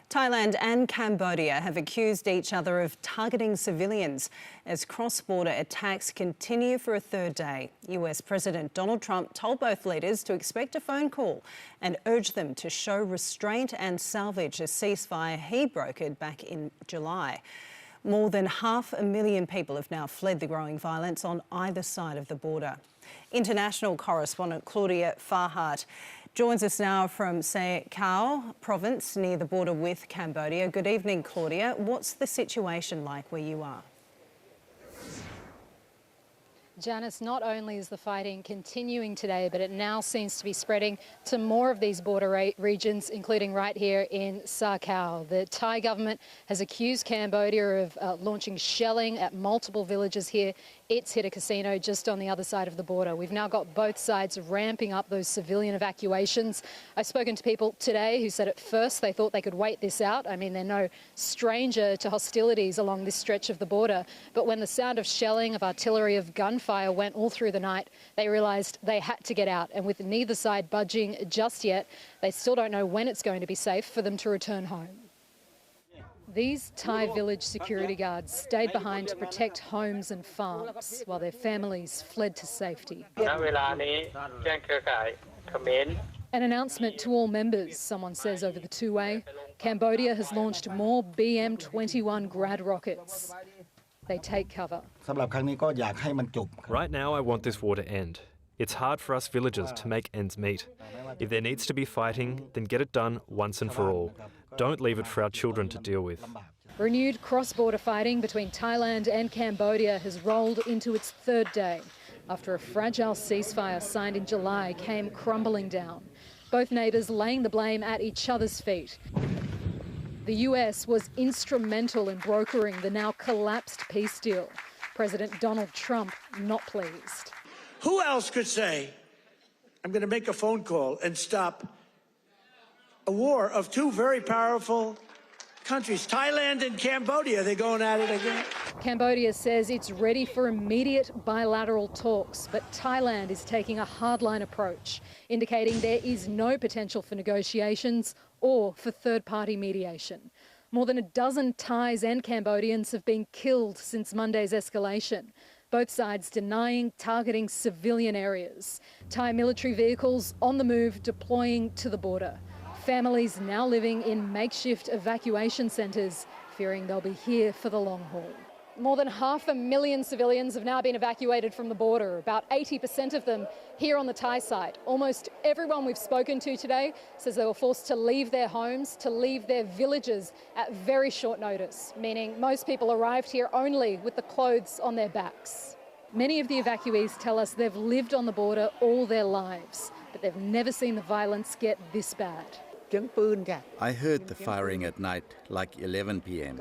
Thailand and Cambodia have accused each other of targeting civilians as cross-border attacks continue for a third day. US President Donald Trump told both leaders to expect a phone call and urged them to show restraint and salvage a ceasefire he brokered back in July. More than 500,000 people have now fled the growing violence on either side of the border. International correspondent Claudia Farhat joins us now from Sa Kaeo province near the border with Cambodia. Good evening, Claudia. What's the situation like where you are? Janice, not only is the fighting continuing today, but it now seems to be spreading to more of these border regions, including right here in Sa Kaeo. The Thai government has accused Cambodia of launching shelling at multiple villages here. It's hit a casino just on the other side of the border. We've now got both sides ramping up those civilian evacuations. I've spoken to people today who said at first they thought they could wait this out. I mean, they're no stranger to hostilities along this stretch of the border. But when the sound of shelling, of artillery, of gunfire went all through the night, they realised they had to get out. And with neither side budging just yet, they still don't know when it's going to be safe for them to return home. These Thai village security guards stayed behind to protect homes and farms while their families fled to safety. An announcement to all members, someone says over the two-way. Cambodia has launched more BM-21 Grad rockets. They take cover. Right now I want this war to end. It's hard for us villagers to make ends meet. If there needs to be fighting, then get it done once and for all. Don't leave it for our children to deal with. Renewed cross-border fighting between Thailand and Cambodia has rolled into its third day after a fragile ceasefire signed in July came crumbling down. Both neighbours laying the blame at each other's feet. The US was instrumental in brokering the now collapsed peace deal. President Donald Trump not pleased. Who else could say, I'm going to make a phone call and stop a war of two very powerful countries, Thailand and Cambodia? They're going at it again. Cambodia says it's ready for immediate bilateral talks, but Thailand is taking a hardline approach, indicating there is no potential for negotiations or for third-party mediation. More than a dozen Thais and Cambodians have been killed since Monday's escalation. Both sides denying targeting civilian areas. Thai military vehicles on the move deploying to the border. Families now living in makeshift evacuation centres, fearing they'll be here for the long haul. More than 500,000 civilians have now been evacuated from the border, about 80% of them here on the Thai side. Almost everyone we've spoken to today says they were forced to leave their homes, to leave their villages at very short notice, meaning most people arrived here only with the clothes on their backs. Many of the evacuees tell us they've lived on the border all their lives, but they've never seen the violence get this bad. I heard the firing at night, like 11 p.m.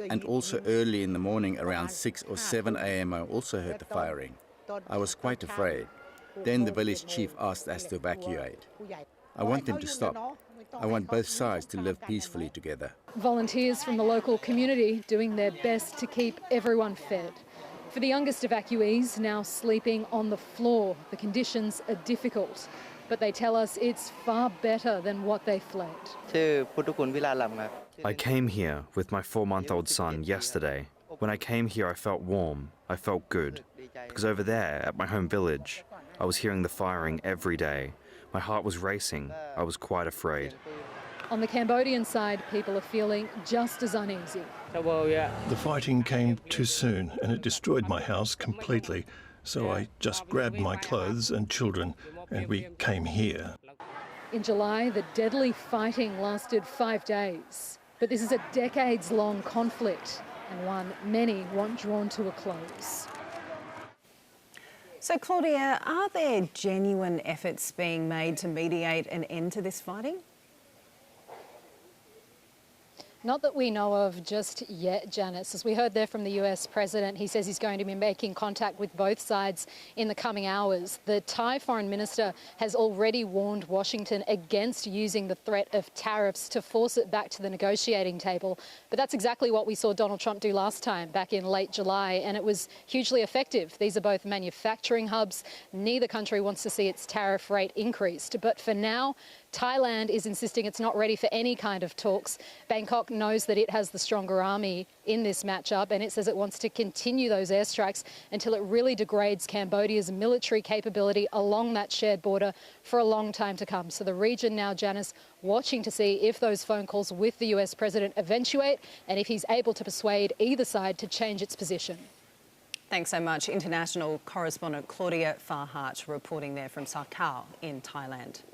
and also early in the morning around 6 or 7 a.m. I also heard the firing. I was quite afraid. Then the village chief asked us to evacuate. I want them to stop. I want both sides to live peacefully together. Volunteers from the local community doing their best to keep everyone fed. For the youngest evacuees now sleeping on the floor, the conditions are difficult. But they tell us it's far better than what they fled. I came here with my 4-month-old son yesterday. When I came here, I felt warm. I felt good. Because over there, at my home village, I was hearing the firing every day. My heart was racing. I was quite afraid. On the Cambodian side, people are feeling just as uneasy. The fighting came too soon and it destroyed my house completely. So I just grabbed my clothes and children and we came here. In July, the deadly fighting lasted 5 days. But this is a decades-long conflict and one many want drawn to a close. So, Claudia, are there genuine efforts being made to mediate an end to this fighting? Not that we know of just yet, Janice. As we heard there from the US President, he says he's going to be making contact with both sides in the coming hours. The Thai Foreign Minister has already warned Washington against using the threat of tariffs to force it back to the negotiating table. But that's exactly what we saw Donald Trump do last time, back in late July, and it was hugely effective. These are both manufacturing hubs. Neither country wants to see its tariff rate increased. But for now, Thailand is insisting it's not ready for any kind of talks. Bangkok knows that it has the stronger army in this matchup, and it says it wants to continue those airstrikes until it really degrades Cambodia's military capability along that shared border for a long time to come. So the region now, Janice, watching to see if those phone calls with the US president eventuate and if he's able to persuade either side to change its position. Thanks so much. International correspondent Claudia Farhart reporting there from Sa Kaeo in Thailand.